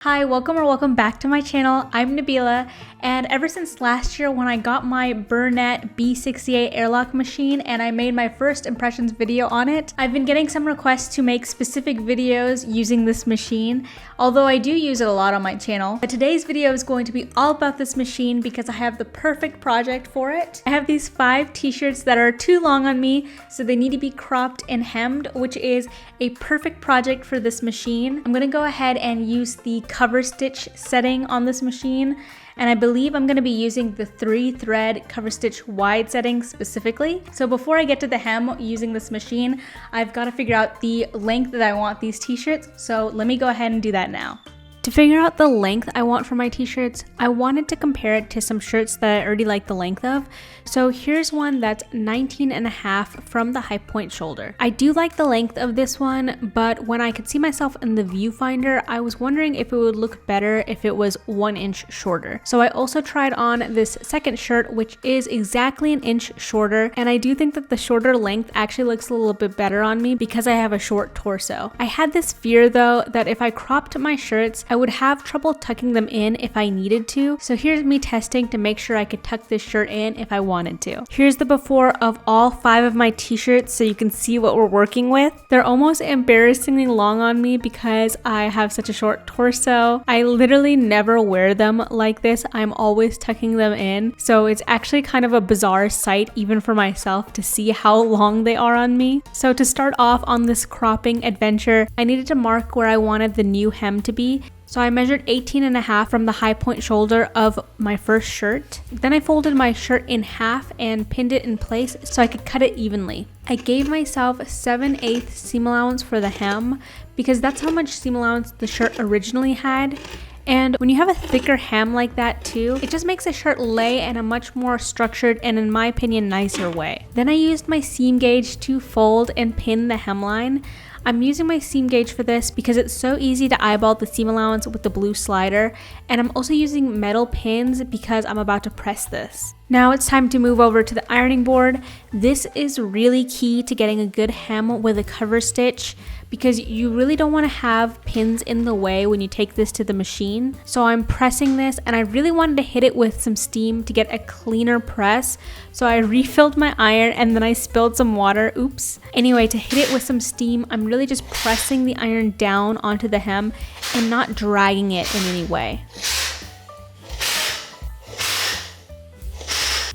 Hi, welcome back to my channel. I'm Nabila, and ever since last year when I got my Bernette B68 airlock machine and I made my first impressions video on it, I've been getting some requests to make specific videos using this machine, although I do use it a lot on my channel. But today's video is going to be all about this machine because I have the perfect project for it. I have these 5 t-shirts that are too long on me, so they need to be cropped and hemmed, which is a perfect project for this machine. I'm gonna go ahead and use the cover stitch setting on this machine, and I believe I'm going to be using the 3-thread cover stitch wide setting specifically. So before I get to the hem using this machine, I've got to figure out the length that I want these t-shirts, so let me go ahead and do that now. To figure out the length I want for my t-shirts, I wanted to compare it to some shirts that I already like the length of. So here's one that's 19.5 from the high point shoulder. I do like the length of this one, but when I could see myself in the viewfinder, I was wondering if it would look better if it was 1 inch shorter. So I also tried on this second shirt, which is exactly 1 inch shorter, and I do think that the shorter length actually looks a little bit better on me because I have a short torso. I had this fear though that if I cropped my shirts, I would have trouble tucking them in if I needed to. So here's me testing to make sure I could tuck this shirt in if I wanted to. Here's the before of all 5 of my t-shirts so you can see what we're working with. They're almost embarrassingly long on me because I have such a short torso. I literally never wear them like this. I'm always tucking them in. So it's actually kind of a bizarre sight even for myself to see how long they are on me. So to start off on this cropping adventure, I needed to mark where I wanted the new hem to be. So I measured 18.5 from the high point shoulder of my first shirt. Then I folded my shirt in half and pinned it in place so I could cut it evenly. I gave myself 7/8 seam allowance for the hem because that's how much seam allowance the shirt originally had. And when you have a thicker hem like that too, it just makes a shirt lay in a much more structured and, in my opinion, nicer way. Then I used my seam gauge to fold and pin the hemline. I'm using my seam gauge for this because it's so easy to eyeball the seam allowance with the blue slider, and I'm also using metal pins because I'm about to press this. Now it's time to move over to the ironing board. This is really key to getting a good hem with a cover stitch because you really don't want to have pins in the way when you take this to the machine. So I'm pressing this, and I really wanted to hit it with some steam to get a cleaner press. So I refilled my iron and then I spilled some water, oops. Anyway, to hit it with some steam, I'm really just pressing the iron down onto the hem and not dragging it in any way.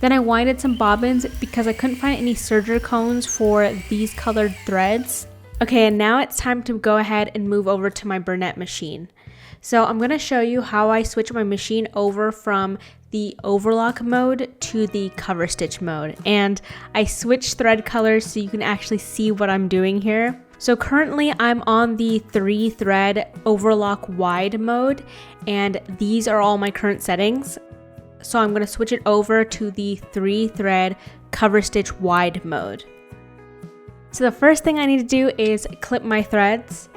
Then I winded some bobbins because I couldn't find any serger cones for these colored threads. Okay, and now it's time to go ahead and move over to my Bernette machine. So I'm going to show you how I switch my machine over from the overlock mode to the cover stitch mode. And I switch thread colors so you can actually see what I'm doing here. So currently I'm on the 3-thread overlock wide mode, and these are all my current settings. So I'm going to switch it over to the 3-thread cover stitch wide mode. So the first thing I need to do is clip my threads.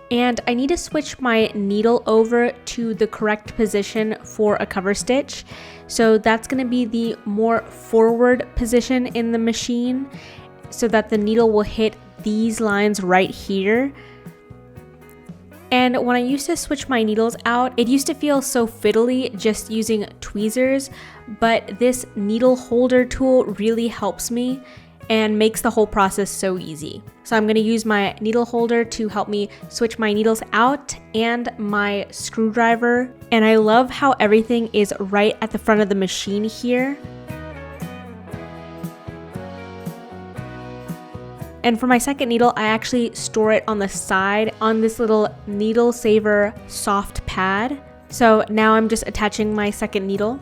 And I need to switch my needle over to the correct position for a cover stitch. So that's going to be the more forward position in the machine so that the needle will hit these lines right here. And when I used to switch my needles out, it used to feel so fiddly just using tweezers, but this needle holder tool really helps me and makes the whole process so easy. So I'm going to use my needle holder to help me switch my needles out and my screwdriver. And I love how everything is right at the front of the machine here. And for my second needle, I actually store it on the side on this little needle saver soft pad. So now I'm just attaching my second needle.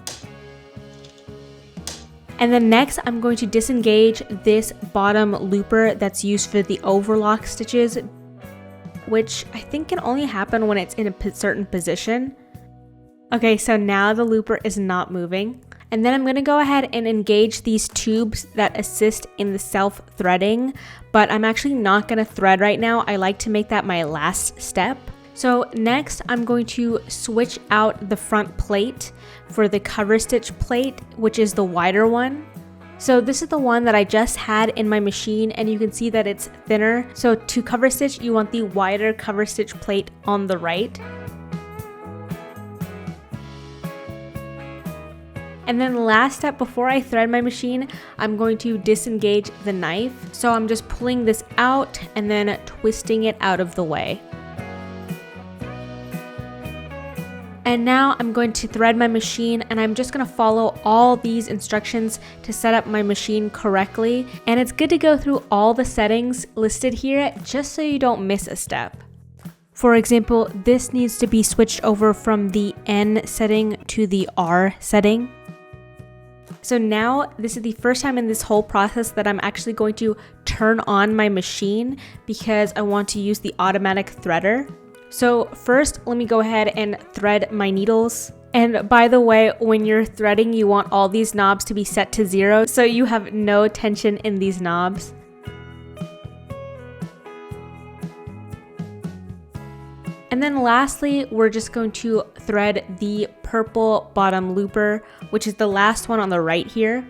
And then next, I'm going to disengage this bottom looper that's used for the overlock stitches, which I think can only happen when it's in a certain position. Okay, so now the looper is not moving. And then I'm going to go ahead and engage these tubes that assist in the self-threading, but I'm actually not going to thread right now. I like to make that my last step. So next, I'm going to switch out the front plate for the cover stitch plate, which is the wider one. So this is the one that I just had in my machine, and you can see that it's thinner. So to cover stitch, you want the wider cover stitch plate on the right. And then the last step before I thread my machine, I'm going to disengage the knife. So I'm just pulling this out and then twisting it out of the way. And now I'm going to thread my machine, and I'm just going to follow all these instructions to set up my machine correctly. And it's good to go through all the settings listed here just so you don't miss a step. For example, this needs to be switched over from the N setting to the R setting. So now this is the first time in this whole process that I'm actually going to turn on my machine because I want to use the automatic threader. So first, let me go ahead and thread my needles. And by the way, when you're threading, you want all these knobs to be set to 0 so you have no tension in these knobs. And then lastly, we're just going to thread the purple bottom looper, which is the last one on the right here.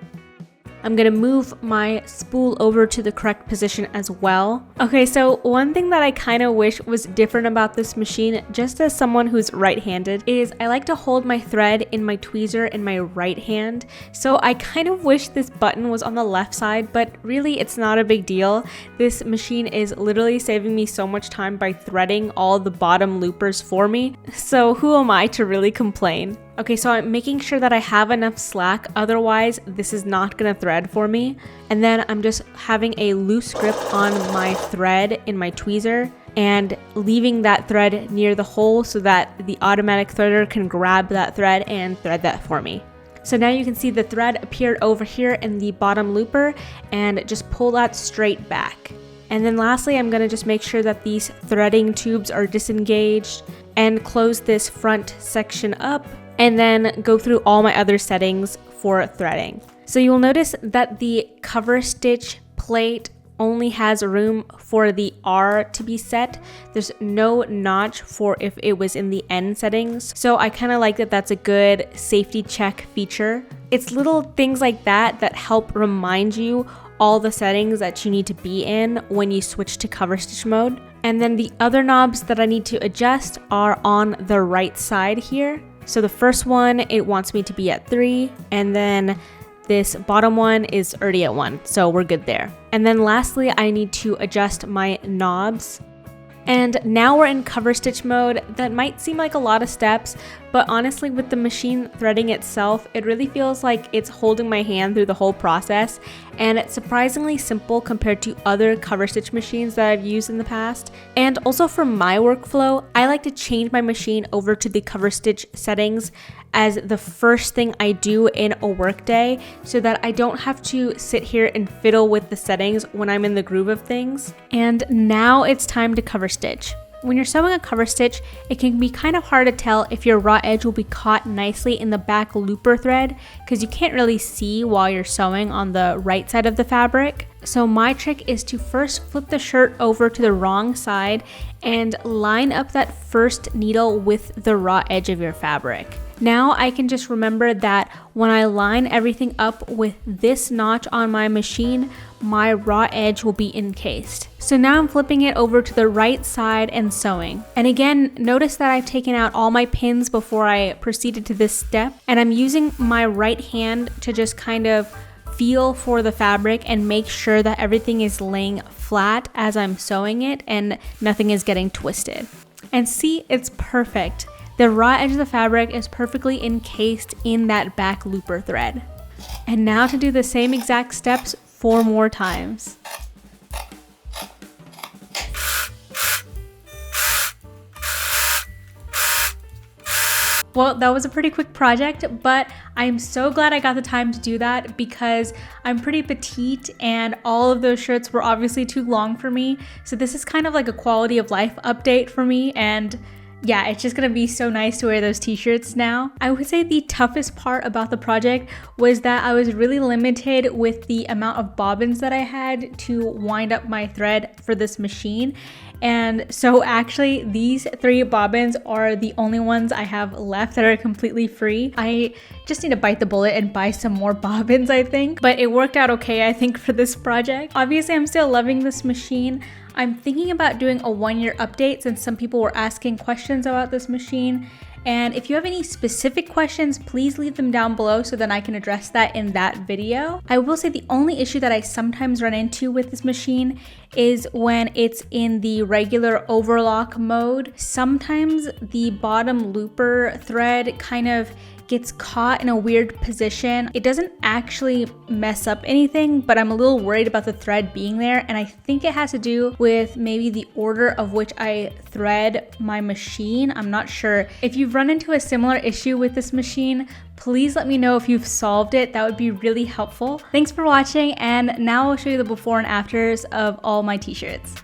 I'm gonna move my spool over to the correct position as well. Okay, so one thing that I kind of wish was different about this machine, just as someone who's right-handed, is I like to hold my thread in my tweezer in my right hand. So I kind of wish this button was on the left side, but really it's not a big deal. This machine is literally saving me so much time by threading all the bottom loopers for me. So who am I to really complain? Okay, so I'm making sure that I have enough slack, otherwise this is not gonna thread for me. And then I'm just having a loose grip on my thread in my tweezer and leaving that thread near the hole so that the automatic threader can grab that thread and thread that for me. So now you can see the thread appeared over here in the bottom looper, and just pull that straight back. And then lastly, I'm gonna just make sure that these threading tubes are disengaged and close this front section up, and then go through all my other settings for threading. So you will notice that the cover stitch plate only has room for the R to be set. There's no notch for if it was in the N settings. So I kind of like that that's a good safety check feature. It's little things like that that help remind you all the settings that you need to be in when you switch to cover stitch mode. And then the other knobs that I need to adjust are on the right side here. So the first one, it wants me to be at 3, and then this bottom one is already at 1, so we're good there. And then lastly, I need to adjust my knobs. And now we're in cover stitch mode. That might seem like a lot of steps, but honestly with the machine threading itself, it really feels like it's holding my hand through the whole process, and it's surprisingly simple compared to other cover stitch machines that I've used in the past. And also for my workflow, I like to change my machine over to the cover stitch settings as the first thing I do in a workday so that I don't have to sit here and fiddle with the settings when I'm in the groove of things. And now it's time to cover stitch. When you're sewing a cover stitch, it can be kind of hard to tell if your raw edge will be caught nicely in the back looper thread because you can't really see while you're sewing on the right side of the fabric. So my trick is to first flip the shirt over to the wrong side and line up that first needle with the raw edge of your fabric. Now I can just remember that when I line everything up with this notch on my machine, my raw edge will be encased. So now I'm flipping it over to the right side and sewing. And again, notice that I've taken out all my pins before I proceeded to this step, and I'm using my right hand to just kind of feel for the fabric and make sure that everything is laying flat as I'm sewing it and nothing is getting twisted. And see, it's perfect. The raw edge of the fabric is perfectly encased in that back looper thread. And now to do the same exact steps 4 more times. Well, that was a pretty quick project, but I'm so glad I got the time to do that because I'm pretty petite and all of those shirts were obviously too long for me. So this is kind of like a quality of life update for me, and yeah, it's just gonna be so nice to wear those t-shirts now. I would say the toughest part about the project was that I was really limited with the amount of bobbins that I had to wind up my thread for this machine. And so actually these 3 bobbins are the only ones I have left that are completely free. I Just need to bite the bullet and buy some more bobbins, I think. But it worked out okay, I think, for this project. Obviously, I'm still loving this machine. I'm thinking about doing a 1-year update since some people were asking questions about this machine. And if you have any specific questions, please leave them down below so then I can address that in that video. I will say the only issue that I sometimes run into with this machine is when it's in the regular overlock mode. Sometimes the bottom looper thread kind of gets caught in a weird position. It doesn't actually mess up anything, but I'm a little worried about the thread being there, and I think it has to do with maybe the order of which I thread my machine. I'm not sure. If you've run into a similar issue with this machine, please let me know if you've solved it. That would be really helpful. Thanks for watching, and now I'll show you the before and afters of all my t-shirts.